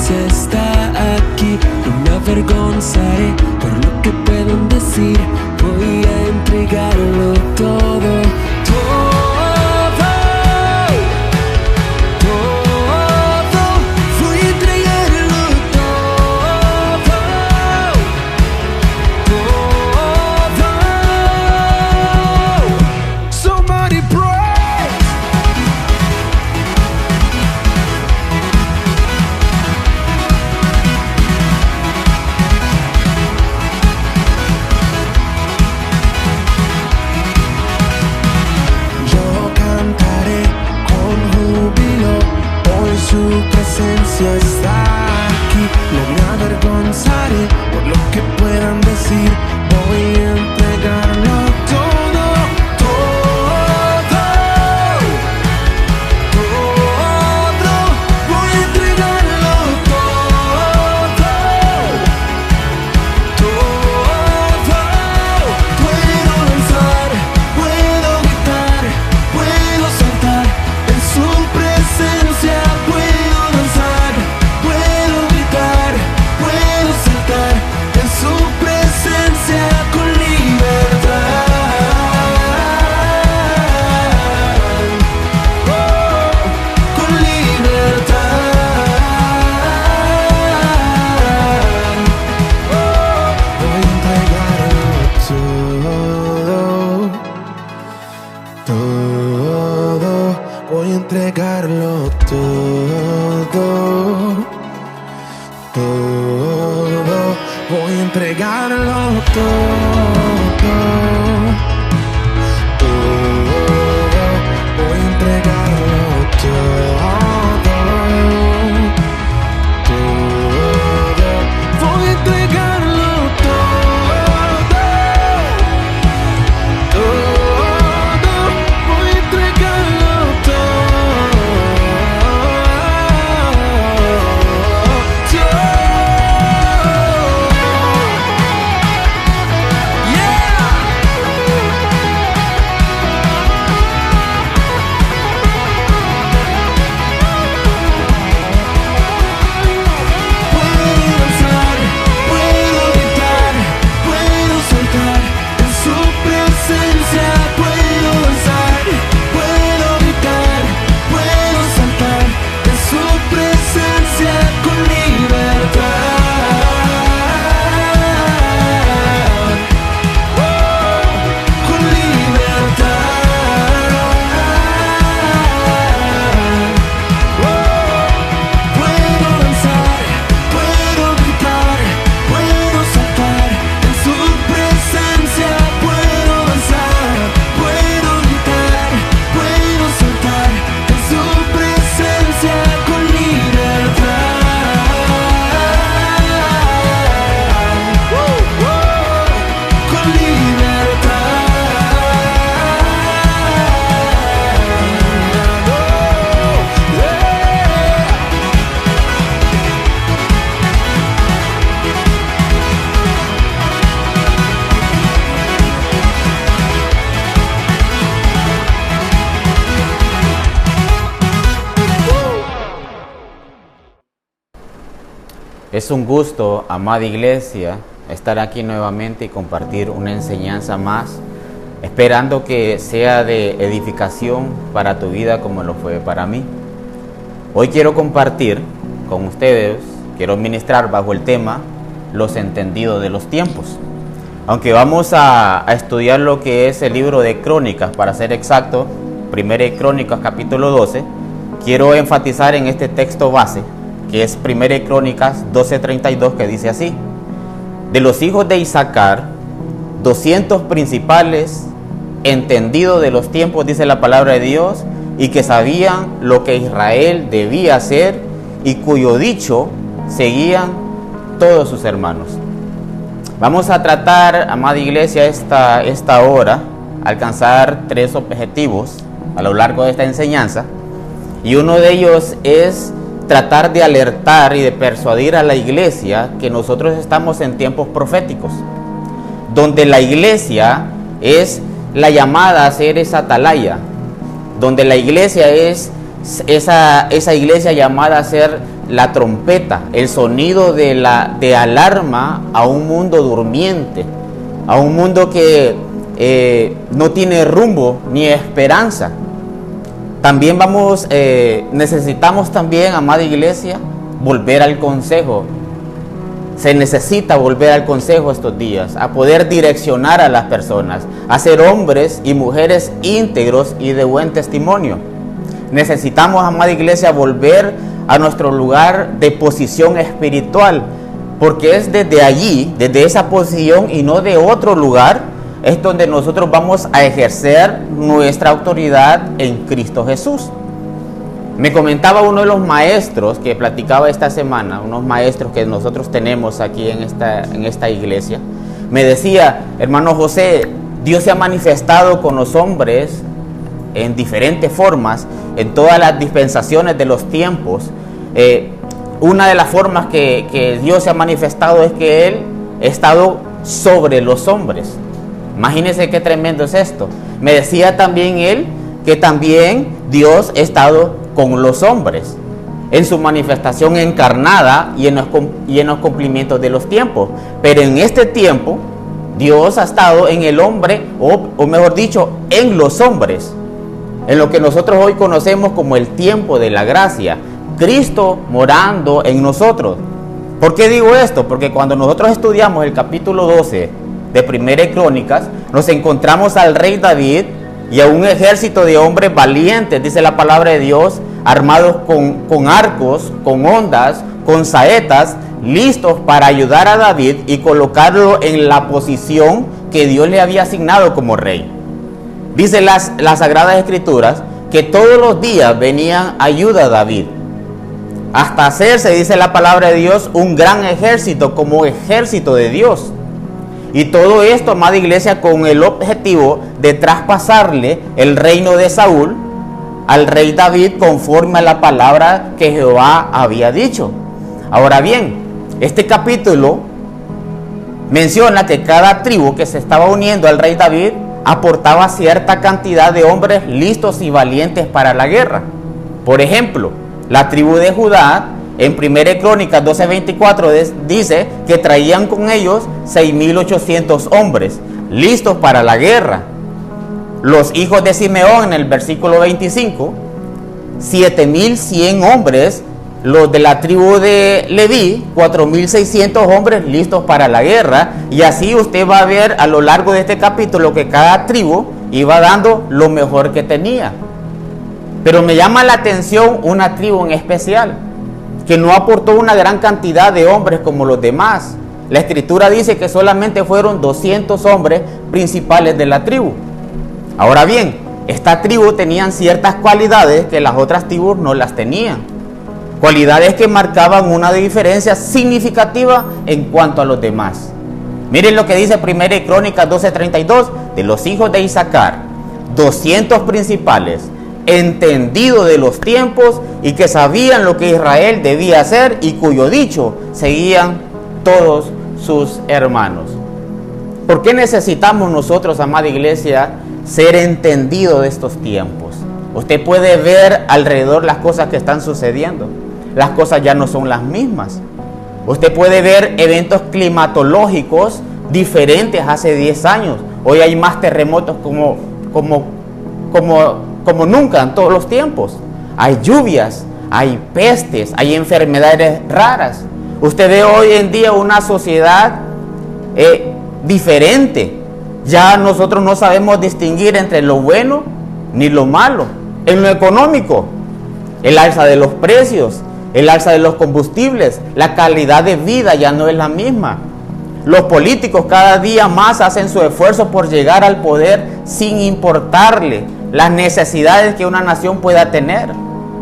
presencia está aquí. No me avergonzaré por lo que puedan decir. Voy a entregarlo todo, todo, todo. Voy a entregarlo todo, todo. Somebody pray. Yo cantaré con júbilo, hoy su presencia está aquí. No me avergonzaré por lo que puedan decir. Voy a entregarlo todo, todo, todo. Voy a entregarlo todo, todo. Puedo danzar, puedo gritar, puedo saltar en su presencia. Puedo danzar, puedo gritar, puedo saltar en su presencia con libertad. Oh, con libertad. Oh, voy a entregarlo todo, todo. Voy a entregarlo todo, todo. Voy a entregarlo todo, todo. Voy a entregarlo todo, todo. Voy a entregarlo todo, todo. Voy a entregarlo todo, todo. Yeah. Puedo danzar, puedo gritar, puedo saltar en su presencia. Puedo danzar, puedo gritar, puedo saltar en su presencia con libertad. Oh, con libertad. Oh, puedo danzar, puedo gritar, puedo saltar en su presencia. Puedo danzar, puedo gritar, puedo saltar en su presencia con libertad. Con Es un gusto, amada iglesia, estar aquí nuevamente y compartir una enseñanza más, esperando que sea de edificación para tu vida como lo fue para mí. Hoy quiero compartir con ustedes, quiero ministrar bajo el tema los entendidos de los tiempos. Aunque vamos a estudiar lo que es el libro de Crónicas, para ser exacto, 1 Crónicas capítulo 12, quiero enfatizar en este texto base, que es 1 Crónicas 12:32, que dice así: de los hijos de Isaacar, 200 principales, entendidos de los tiempos, dice la palabra de Dios, y que sabían lo que Israel debía hacer y cuyo dicho seguían todos sus hermanos. Vamos a tratar, amada iglesia, esta hora, alcanzar 3 objetivos a lo largo de esta enseñanza, y uno de ellos es tratar de alertar y de persuadir a la iglesia que nosotros estamos en tiempos proféticos, donde la iglesia es la llamada a ser esa atalaya, donde la iglesia es esa iglesia llamada a ser la trompeta, el sonido de alarma a un mundo durmiente, a un mundo que no tiene rumbo ni esperanza. También necesitamos también, amada iglesia, volver al consejo. Se necesita volver al consejo estos días, a poder direccionar a las personas, a ser hombres y mujeres íntegros y de buen testimonio. Necesitamos, amada iglesia, volver a nuestro lugar de posición espiritual, porque es desde allí, desde esa posición y no de otro lugar, es donde nosotros vamos a ejercer nuestra autoridad en Cristo Jesús. Me comentaba uno de los maestros que platicaba esta semana, unos maestros que nosotros tenemos aquí en esta iglesia. Me decía, hermano José, Dios se ha manifestado con los hombres en diferentes formas, en todas las dispensaciones de los tiempos. Una de las formas que Dios se ha manifestado es que Él ha estado sobre los hombres. Imagínense qué tremendo es esto. Me decía también él que también Dios ha estado con los hombres en su manifestación encarnada y en los cumplimientos de los tiempos. Pero en este tiempo Dios ha estado en el hombre, o mejor dicho, en los hombres, en lo que nosotros hoy conocemos como el tiempo de la gracia, Cristo morando en nosotros. ¿Por qué digo esto? Porque cuando nosotros estudiamos el capítulo 12 de Primera de Crónicas, nos encontramos al rey David y a un ejército de hombres valientes, dice la palabra de Dios, armados con arcos, con hondas, con saetas, listos para ayudar a David y colocarlo en la posición que Dios le había asignado como rey. Dice las Sagradas Escrituras que todos los días venían ayuda a David, hasta hacerse, dice la palabra de Dios, un gran ejército como ejército de Dios. Y todo esto, amada iglesia, con el objetivo de traspasarle el reino de Saúl al rey David conforme a la palabra que Jehová había dicho. Ahora bien, este capítulo menciona que cada tribu que se estaba uniendo al rey David aportaba cierta cantidad de hombres listos y valientes para la guerra. Por ejemplo, la tribu de Judá, en 1 Crónicas 12:24 dice que traían con ellos 6,800 hombres listos para la guerra. Los hijos de Simeón, en el versículo 25, 7,100 hombres. Los de la tribu de Leví, 4,600 hombres listos para la guerra. Y así usted va a ver a lo largo de este capítulo que cada tribu iba dando lo mejor que tenía. Pero me llama la atención una tribu en especial, que no aportó una gran cantidad de hombres como los demás. La escritura dice que solamente fueron 200 hombres principales de la tribu. Ahora bien, esta tribu tenían ciertas cualidades que las otras tribus no las tenían. Cualidades que marcaban una diferencia significativa en cuanto a los demás. Miren lo que dice 1 Crónicas 12:32, de los hijos de Isaacar, 200 principales, entendidos de los tiempos y que sabían lo que Israel debía hacer y cuyo dicho seguían todos sus hermanos. ¿Por qué necesitamos nosotros, amada iglesia, ser entendidos de estos tiempos? Usted puede ver alrededor las cosas que están sucediendo. Las cosas ya no son las mismas. Usted puede ver eventos climatológicos diferentes hace 10 años. Hoy hay más terremotos como nunca en todos los tiempos. Hay lluvias, hay pestes, hay enfermedades raras. Usted ve hoy en día una sociedad diferente. Ya nosotros no sabemos distinguir entre lo bueno ni lo malo. En lo económico, el alza de los precios, el alza de los combustibles, la calidad de vida ya no es la misma. Los políticos cada día más hacen su esfuerzo por llegar al poder sin importarle las necesidades que una nación pueda tener.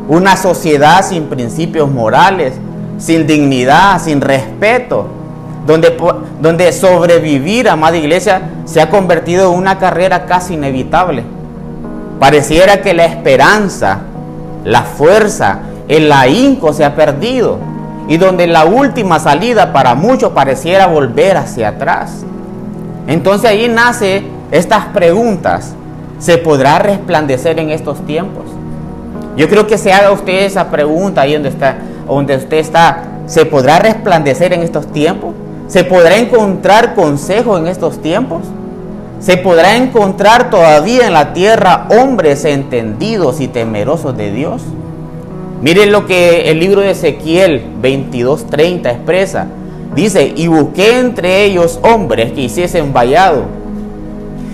Una sociedad sin principios morales, sin dignidad, sin respeto, donde sobrevivir, amada iglesia, se ha convertido en una carrera casi inevitable. Pareciera que la esperanza, la fuerza, el ahínco se ha perdido, y donde la última salida para muchos pareciera volver hacia atrás. Entonces ahí nace estas preguntas: ¿se podrá resplandecer en estos tiempos? Yo creo que se haga usted esa pregunta ahí donde está. donde usted está, ¿se podrá resplandecer en estos tiempos? ¿Se podrá encontrar consejo en estos tiempos? ¿Se podrá encontrar todavía en la tierra hombres entendidos y temerosos de Dios? Miren lo que el libro de Ezequiel 22:30 expresa. Dice, y busqué entre ellos hombres que hiciesen vallado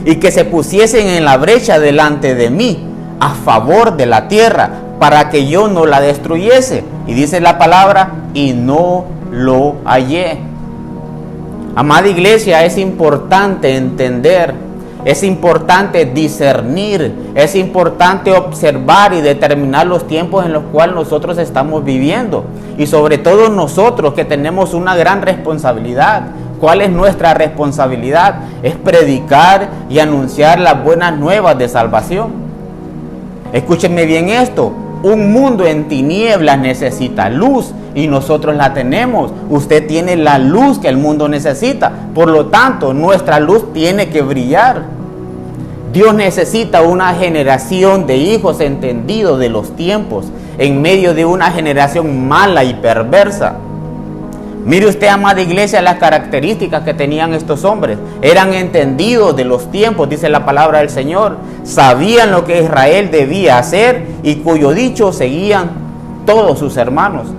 y que se pusiesen en la brecha delante de mí a favor de la tierra para que yo no la destruyese. Y dice la palabra, y no lo hallé. Amada iglesia, es importante entender, es importante discernir, es importante observar y determinar los tiempos en los cuales nosotros estamos viviendo. Y sobre todo nosotros que tenemos una gran responsabilidad. ¿Cuál es nuestra responsabilidad? Es predicar y anunciar las buenas nuevas de salvación. Escúchenme bien esto. Un mundo en tinieblas necesita luz y nosotros la tenemos. Usted tiene la luz que el mundo necesita. Por lo tanto, nuestra luz tiene que brillar. Dios necesita una generación de hijos entendidos de los tiempos en medio de una generación mala y perversa. Mire usted, amada iglesia, las características que tenían estos hombres. Eran entendidos de los tiempos, dice la palabra del Señor. Sabían lo que Israel debía hacer y cuyo dicho seguían todos sus hermanos.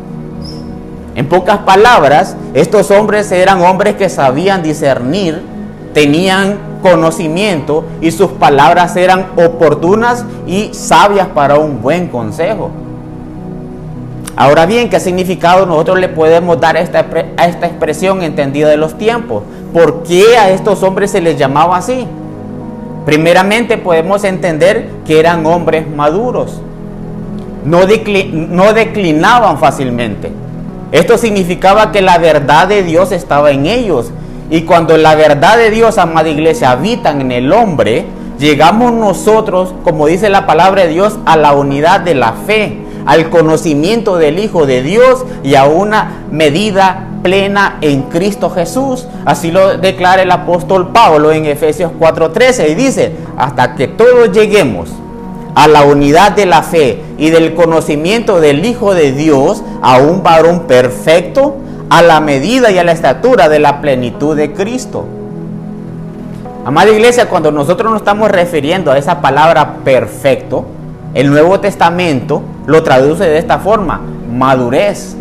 En pocas palabras, estos hombres eran hombres que sabían discernir, tenían conocimiento y sus palabras eran oportunas y sabias para un buen consejo. Ahora bien, ¿qué significado nosotros le podemos dar a esta expresión entendida de los tiempos? ¿Por qué a estos hombres se les llamaba así? Primeramente podemos entender que eran hombres maduros. No declinaban fácilmente. Esto significaba que la verdad de Dios estaba en ellos. Y cuando la verdad de Dios, amada iglesia, habitan en el hombre, llegamos nosotros, como dice la palabra de Dios, a la unidad de la fe, al conocimiento del Hijo de Dios y a una medida plena en Cristo Jesús. Así lo declara el apóstol Pablo en Efesios 4:13 y dice, hasta que todos lleguemos a la unidad de la fe y del conocimiento del Hijo de Dios, a un varón perfecto, a la medida y a la estatura de la plenitud de Cristo. Amada iglesia, cuando nosotros nos estamos refiriendo a esa palabra perfecto, el Nuevo Testamento lo traduce de esta forma: madurez.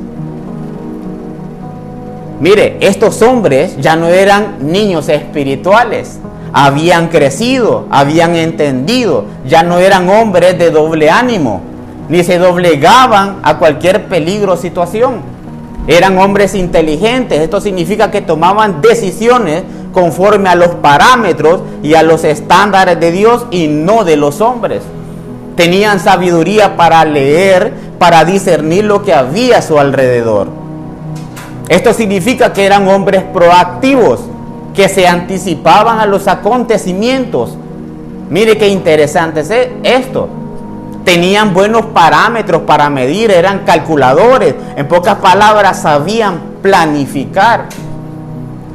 Mire, estos hombres ya no eran niños espirituales, habían crecido, habían entendido, ya no eran hombres de doble ánimo, ni se doblegaban a cualquier peligro o situación. Eran hombres inteligentes. Esto significa que tomaban decisiones conforme a los parámetros y a los estándares de Dios y no de los hombres. Tenían sabiduría para leer, para discernir lo que había a su alrededor. Esto significa que eran hombres proactivos, que se anticipaban a los acontecimientos. Mire qué interesante es esto. Tenían buenos parámetros para medir, eran calculadores. En pocas palabras, sabían planificar.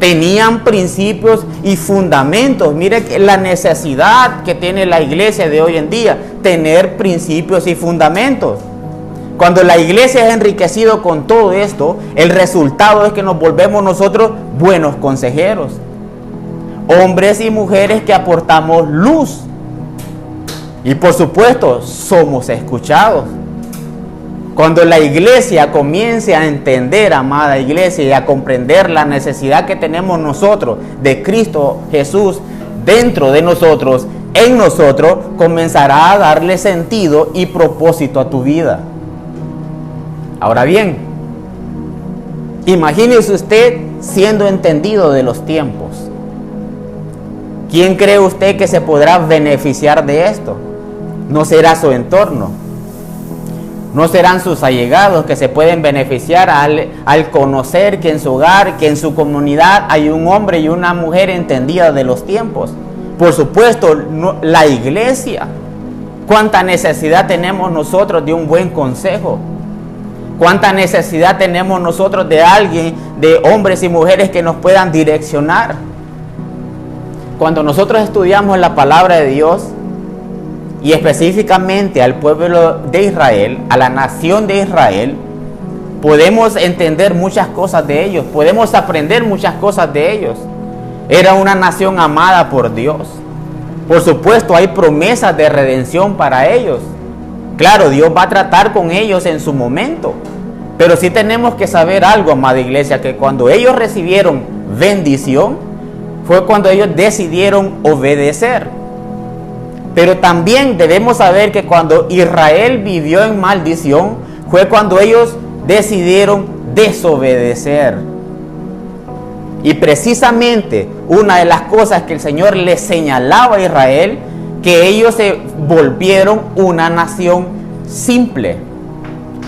Tenían principios y fundamentos. Mire la necesidad que tiene la iglesia de hoy en día, tener principios y fundamentos. Cuando la iglesia es enriquecida con todo esto, el resultado es que nos volvemos nosotros buenos consejeros. Hombres y mujeres que aportamos luz. Y por supuesto, somos escuchados. Cuando la iglesia comience a entender, amada iglesia, y a comprender la necesidad que tenemos nosotros de Cristo Jesús dentro de nosotros, en nosotros, comenzará a darle sentido y propósito a tu vida. Ahora bien, imagínese usted siendo entendido de los tiempos. ¿Quién cree usted que se podrá beneficiar de esto? No será su entorno, no serán sus allegados que se pueden beneficiar al conocer que en su hogar, que en su comunidad hay un hombre y una mujer entendida de los tiempos. Por supuesto, la iglesia. ¿Cuánta necesidad tenemos nosotros de un buen consejo? ¿Cuánta necesidad tenemos nosotros de alguien, de hombres y mujeres que nos puedan direccionar? Cuando nosotros estudiamos la palabra de Dios, y específicamente al pueblo de Israel, a la nación de Israel, podemos entender muchas cosas de ellos, podemos aprender muchas cosas de ellos. Era una nación amada por Dios. Por supuesto, hay promesas de redención para ellos. Claro, Dios va a tratar con ellos en su momento. Pero sí tenemos que saber algo, amada iglesia, que cuando ellos recibieron bendición, fue cuando ellos decidieron obedecer. Pero también debemos saber que cuando Israel vivió en maldición, fue cuando ellos decidieron desobedecer. Y precisamente una de las cosas que el Señor le señalaba a Israel, que ellos se volvieron una nación simple,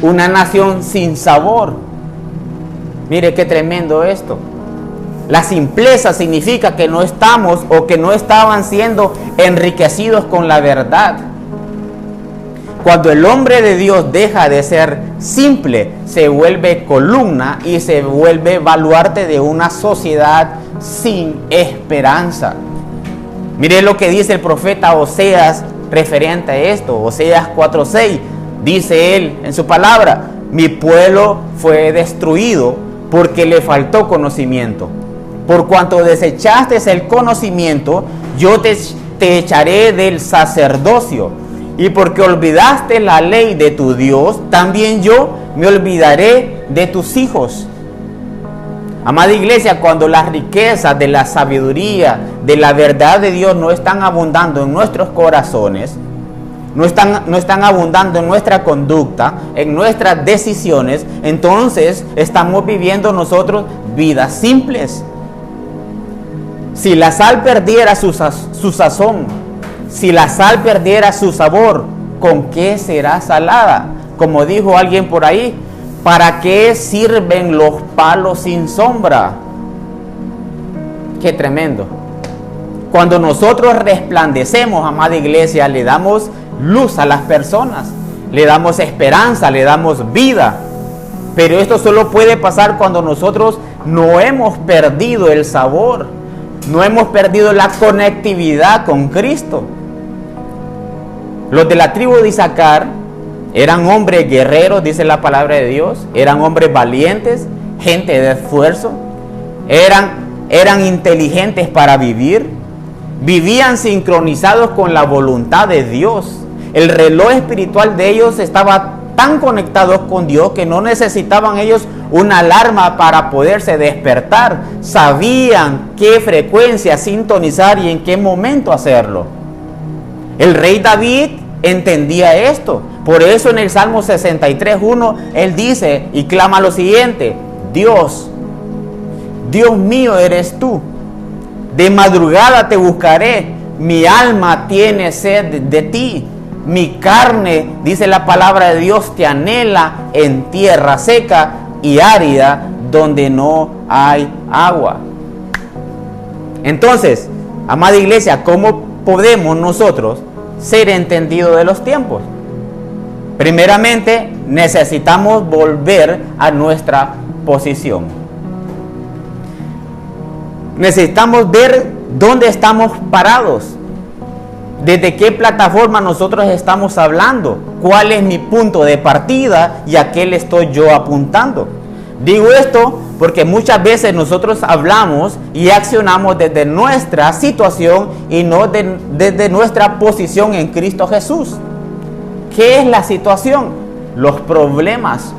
una nación sin sabor. Mire qué tremendo esto. La simpleza significa que no estamos o que no estaban siendo enriquecidos con la verdad. Cuando el hombre de Dios deja de ser simple, se vuelve columna y se vuelve baluarte de una sociedad sin esperanza. Mire lo que dice el profeta Oseas referente a esto. Oseas 4:6. Dice él en su palabra: mi pueblo fue destruido porque le faltó conocimiento. Por cuanto desechaste el conocimiento, yo te echaré del sacerdocio. Y porque olvidaste la ley de tu Dios, también yo me olvidaré de tus hijos. Amada iglesia, cuando las riquezas de la sabiduría, de la verdad de Dios no están abundando en nuestros corazones, no están abundando en nuestra conducta, en nuestras decisiones, entonces estamos viviendo nosotros vidas simples. Si la sal perdiera su sazón, si la sal perdiera su sabor, ¿con qué será salada? Como dijo alguien por ahí, ¿para qué sirven los palos sin sombra? Qué tremendo. Cuando nosotros resplandecemos, amada iglesia, le damos luz a las personas, le damos esperanza, le damos vida. Pero esto solo puede pasar cuando nosotros no hemos perdido el sabor, no hemos perdido la conectividad con Cristo. Los de la tribu de Isaacar eran hombres guerreros, dice la palabra de Dios, eran hombres valientes, gente de esfuerzo, eran inteligentes para vivir, vivían sincronizados con la voluntad de Dios. El reloj espiritual de ellos estaba tan conectados con Dios que no necesitaban ellos una alarma para poderse despertar. Sabían qué frecuencia sintonizar y en qué momento hacerlo. El rey David entendía esto. Por eso en el Salmo 63:1 él dice y clama lo siguiente: Dios mío eres tú, de madrugada te buscaré, mi alma tiene sed de ti. Mi carne, dice la palabra de Dios, te anhela en tierra seca y árida donde no hay agua. Entonces, amada iglesia, ¿cómo podemos nosotros ser entendidos de los tiempos? Primeramente, necesitamos volver a nuestra posición. Necesitamos ver dónde estamos parados. ¿Desde qué plataforma nosotros estamos hablando? ¿Cuál es mi punto de partida y a qué le estoy yo apuntando? Digo esto porque muchas veces nosotros hablamos y accionamos desde nuestra situación y no desde nuestra posición en Cristo Jesús. ¿Qué es la situación? Los problemas.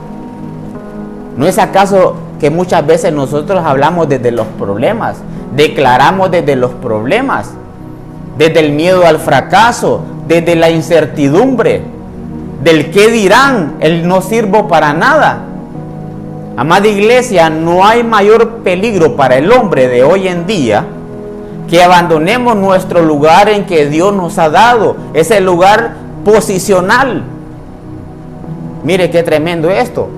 ¿No es acaso que muchas veces nosotros hablamos desde los problemas? Declaramos desde los problemas. Desde el miedo al fracaso, desde la incertidumbre, del qué dirán, el no sirvo para nada. Amada iglesia, no hay mayor peligro para el hombre de hoy en día que abandonemos nuestro lugar en que Dios nos ha dado, ese lugar posicional. Mire qué tremendo esto,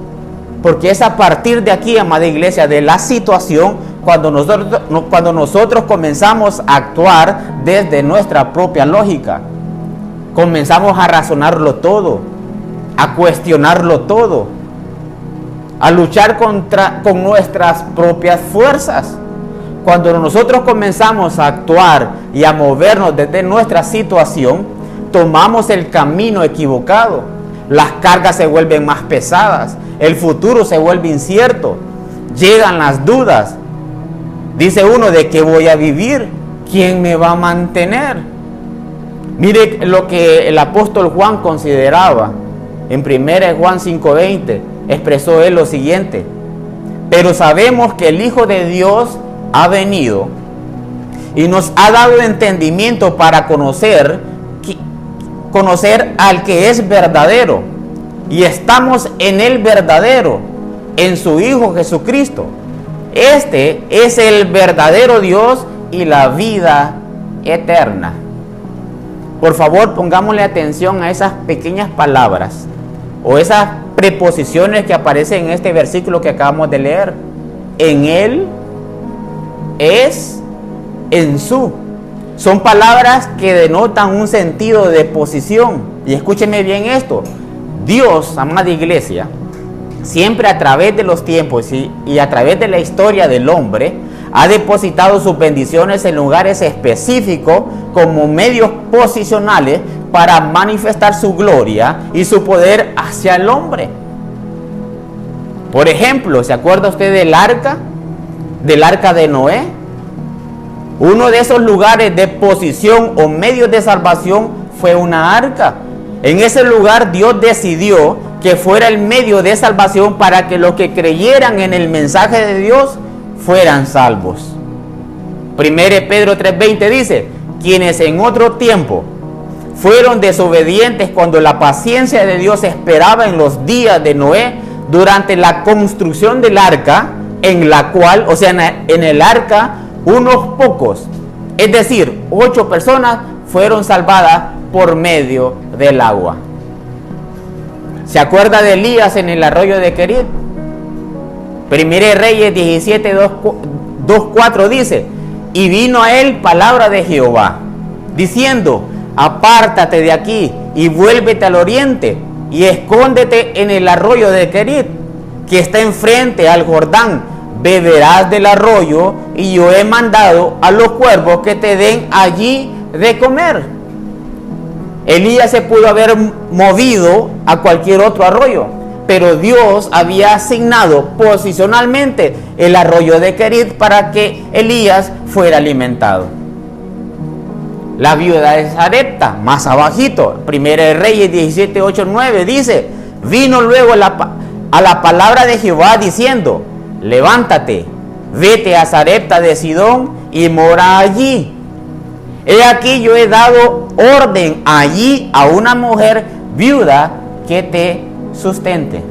porque es a partir de aquí, amada iglesia, de la situación, cuando nosotros comenzamos a actuar desde nuestra propia lógica, comenzamos a razonarlo todo, a cuestionarlo todo, a luchar con nuestras propias fuerzas. Cuando nosotros comenzamos a actuar y a movernos desde nuestra situación, tomamos el camino equivocado. Las cargas se vuelven más pesadas, el futuro se vuelve incierto, llegan las dudas. Dice uno, ¿de qué voy a vivir? ¿Quién me va a mantener? Mire lo que el apóstol Juan consideraba. En 1 Juan 5:20 expresó él lo siguiente: pero sabemos que el Hijo de Dios ha venido y nos ha dado entendimiento para conocer al que es verdadero, y estamos en el verdadero, en su Hijo Jesucristo. Este es el verdadero Dios y la vida eterna. Por favor, pongámosle atención a esas pequeñas palabras o esas preposiciones que aparecen en este versículo que acabamos de leer. En él, es, en su. Son palabras que denotan un sentido de posición. Y escúcheme bien esto. Dios, amada iglesia, siempre a través de los tiempos y a través de la historia del hombre, ha depositado sus bendiciones en lugares específicos como medios posicionales para manifestar su gloria y su poder hacia el hombre. Por ejemplo, ¿se acuerda usted del arca? Del arca de Noé. Uno de esos lugares de posición o medios de salvación fue una arca. En ese lugar Dios decidió que fuera el medio de salvación para que los que creyeran en el mensaje de Dios fueran salvos. 1 Pedro 3:20 dice: quienes en otro tiempo fueron desobedientes cuando la paciencia de Dios esperaba en los días de Noé durante la construcción del arca, en la cual, o sea, en el arca, unos pocos, es decir, 8 personas fueron salvadas por medio del agua. ¿Se acuerda de Elías en el arroyo de Querit? 1 Reyes 17:2-4 dice: y vino a él palabra de Jehová, diciendo: apártate de aquí y vuélvete al oriente y escóndete en el arroyo de Querit, que está enfrente al Jordán. Beberás del arroyo, y yo he mandado a los cuervos que te den allí de comer. Elías se pudo haber movido a cualquier otro arroyo, pero Dios había asignado posicionalmente el arroyo de Querit para que Elías fuera alimentado. La viuda de Sarepta, más abajito, 1 Reyes 17:8-9 dice: vino luego a la palabra de Jehová diciendo: levántate, vete a Sarepta de Sidón y mora allí. He aquí yo he dado orden allí a una mujer viuda que te sustente.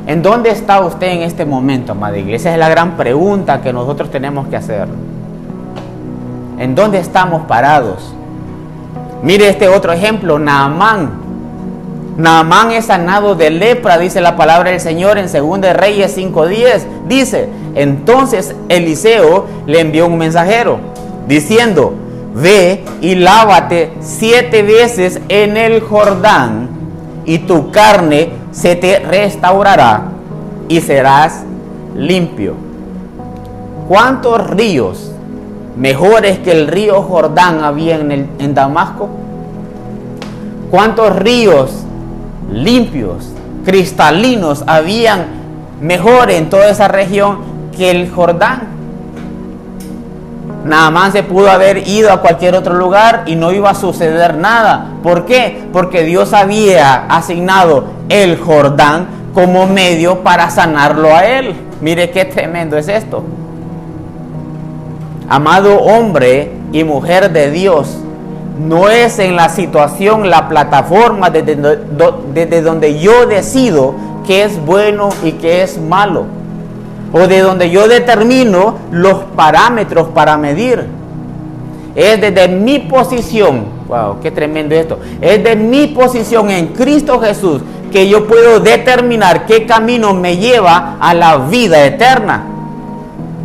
¿En dónde está usted en este momento, amada iglesia? Esa es la gran pregunta que nosotros tenemos que hacer. ¿En dónde estamos parados? Mire este otro ejemplo, Naamán. Naamán es sanado de lepra, dice la palabra del Señor en 2 Reyes 5:10. Dice: entonces Eliseo le envió un mensajero diciendo: ve y lávate 7 veces en el Jordán, y tu carne se te restaurará y serás limpio. ¿Cuántos ríos mejores que el río Jordán había en Damasco? ¿Cuántos ríos limpios, cristalinos habían mejor en toda esa región que el Jordán? Naamán se pudo haber ido a cualquier otro lugar y no iba a suceder nada. ¿Por qué? Porque Dios había asignado el Jordán como medio para sanarlo a él. Mire qué tremendo es esto. Amado hombre y mujer de Dios, no es en la situación, la plataforma desde donde yo decido qué es bueno y qué es malo, o de donde yo determino los parámetros para medir. Es desde mi posición, wow, qué tremendo esto, es de mi posición en Cristo Jesús que yo puedo determinar qué camino me lleva a la vida eterna.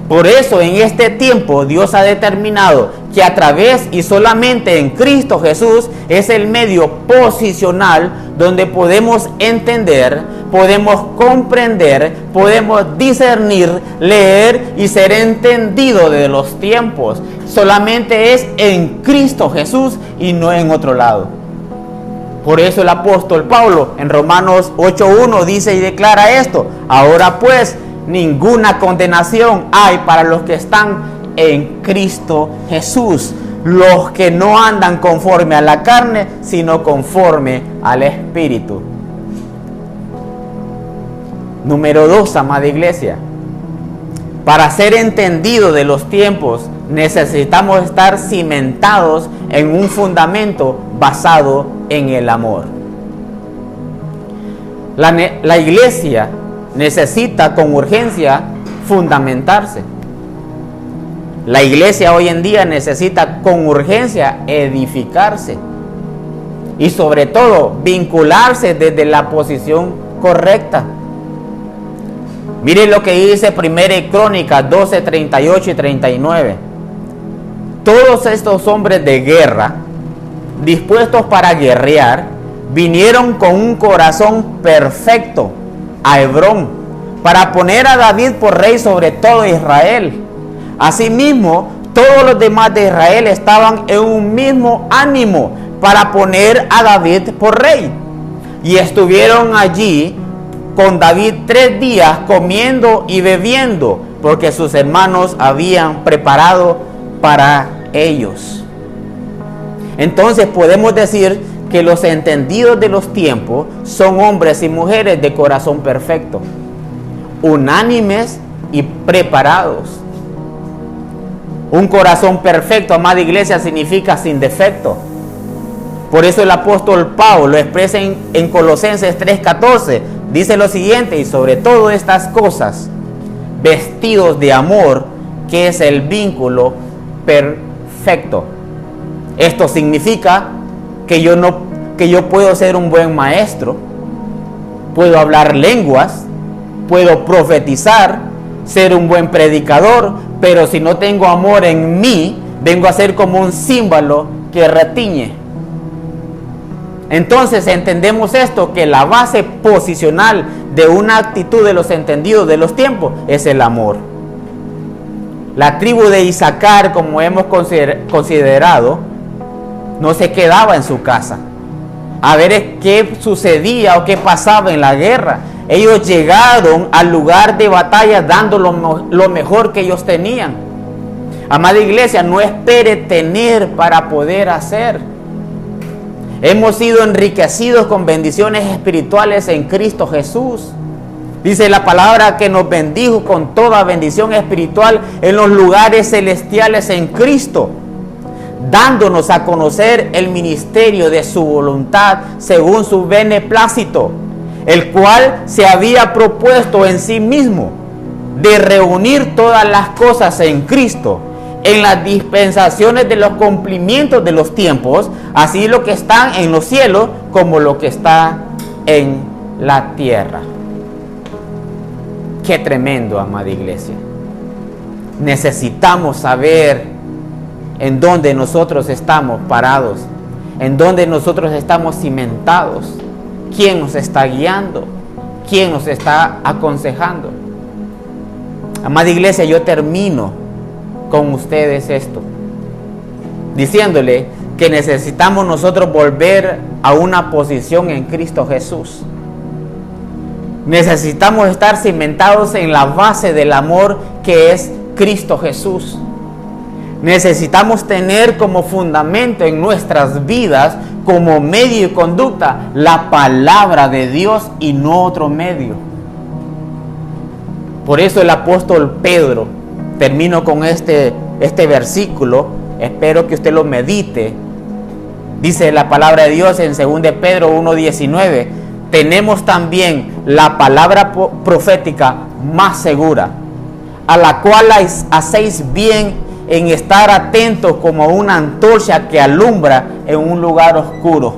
Por eso en este tiempo Dios ha determinado que a través y solamente en Cristo Jesús es el medio posicional donde podemos entender, podemos comprender, podemos discernir, leer y ser entendido de los tiempos. Solamente es en Cristo Jesús y no en otro lado. Por eso el apóstol Pablo en Romanos 8:1 dice y declara esto: ahora pues ninguna condenación hay para los que están en Cristo Jesús, los que no andan conforme a la carne, sino conforme al Espíritu. Número 2, amada iglesia. Para ser entendido de los tiempos, necesitamos estar cimentados en un fundamento basado en el amor. La iglesia necesita con urgencia fundamentarse. La iglesia hoy en día necesita con urgencia edificarse y sobre todo vincularse desde la posición correcta. Miren lo que dice 1 Crónicas 12, 38 y 39. Todos estos hombres de guerra, dispuestos para guerrear, vinieron con un corazón perfecto a Hebrón para poner a David por rey sobre todo Israel. Asimismo, todos los demás de Israel estaban en un mismo ánimo para poner a David por rey. Y estuvieron allí con David 3 días comiendo y bebiendo, porque sus hermanos habían preparado para ellos. Entonces podemos decir que los entendidos de los tiempos son hombres y mujeres de corazón perfecto, unánimes y preparados. Un corazón perfecto, amada iglesia, significa sin defecto. Por eso el apóstol Pablo lo expresa en Colosenses 3:14. Dice lo siguiente: y sobre todo estas cosas, vestidos de amor, que es el vínculo perfecto. Esto significa que yo puedo ser un buen maestro, puedo hablar lenguas, puedo profetizar, ser un buen predicador, pero si no tengo amor en mí, vengo a ser como un címbalo que retiñe. Entonces entendemos esto, que la base posicional de una actitud de los entendidos de los tiempos es el amor. La tribu de Isaacar, como hemos considerado, no se quedaba en su casa a ver qué sucedía o qué pasaba en la guerra. Ellos llegaron al lugar de batalla dando lo mejor que ellos tenían. Amada iglesia, no espere tener para poder hacer. Hemos sido enriquecidos con bendiciones espirituales en Cristo Jesús. Dice la palabra que nos bendijo con toda bendición espiritual en los lugares celestiales en Cristo, dándonos a conocer el ministerio de su voluntad según su beneplácito, el cual se había propuesto en sí mismo de reunir todas las cosas en Cristo, en las dispensaciones de los cumplimientos de los tiempos, así lo que está en los cielos como lo que está en la tierra. Qué tremendo, amada iglesia. Necesitamos saber en dónde nosotros estamos parados, en dónde nosotros estamos cimentados, quién nos está guiando, quién nos está aconsejando. Amada iglesia, yo termino con ustedes esto, diciéndole que necesitamos nosotros volver a una posición en Cristo Jesús. Necesitamos estar cimentados en la base del amor que es Cristo Jesús. Necesitamos tener como fundamento en nuestras vidas, como medio y conducta, la palabra de Dios y no otro medio. Por eso el apóstol Pedro, termino con este versículo, espero que usted lo medite. Dice la palabra de Dios en 2 Pedro 1:19, tenemos también la palabra profética más segura, a la cual hacéis bien en estar atentos como una antorcha que alumbra en un lugar oscuro,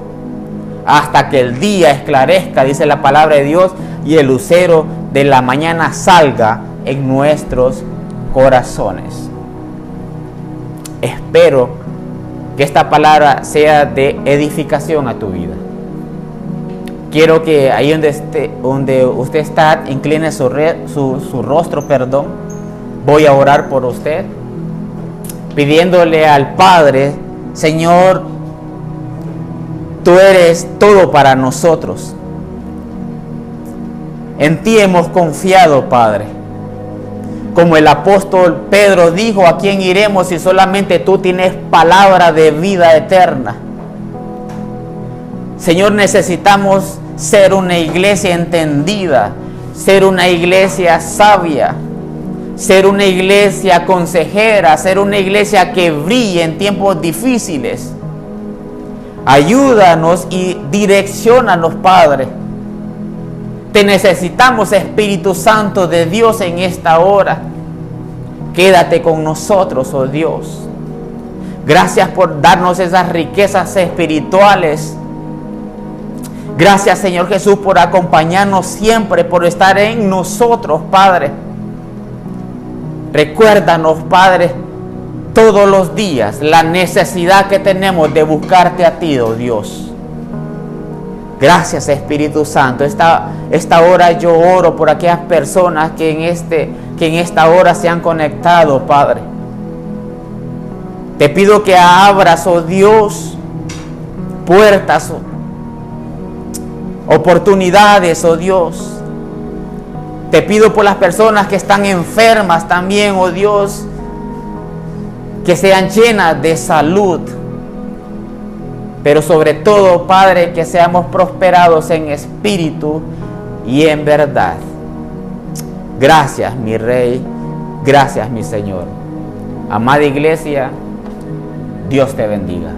hasta que el día esclarezca, dice la palabra de Dios, y el lucero de la mañana salga en nuestros corazones. Espero que esta palabra sea de edificación a tu vida. Quiero que ahí donde usted está, incline su rostro, Voy a orar por usted, pidiéndole al Padre: Señor, Tú eres todo para nosotros. En ti hemos confiado, Padre. Como el apóstol Pedro dijo, ¿a quién iremos si solamente tú tienes palabra de vida eterna? Señor, necesitamos ser una iglesia entendida, ser una iglesia sabia, ser una iglesia consejera, ser una iglesia que brille en tiempos difíciles. Ayúdanos y direcciónanos, Padre. Te necesitamos, Espíritu Santo de Dios, en esta hora. Quédate con nosotros, oh Dios. Gracias por darnos esas riquezas espirituales. Gracias, Señor Jesús, por acompañarnos siempre, por estar en nosotros, Padre. Recuérdanos, Padre, todos los días la necesidad que tenemos de buscarte a ti, oh Dios. Gracias, Espíritu Santo. Esta hora yo oro por aquellas personas que en esta hora se han conectado, Padre. Te pido que abras, oh Dios, puertas, oportunidades, oh Dios. Te pido por las personas que están enfermas también, oh Dios, que sean llenas de salud. Pero sobre todo, Padre, que seamos prosperados en espíritu y en verdad. Gracias, mi Rey. Gracias, mi Señor. Amada iglesia, Dios te bendiga.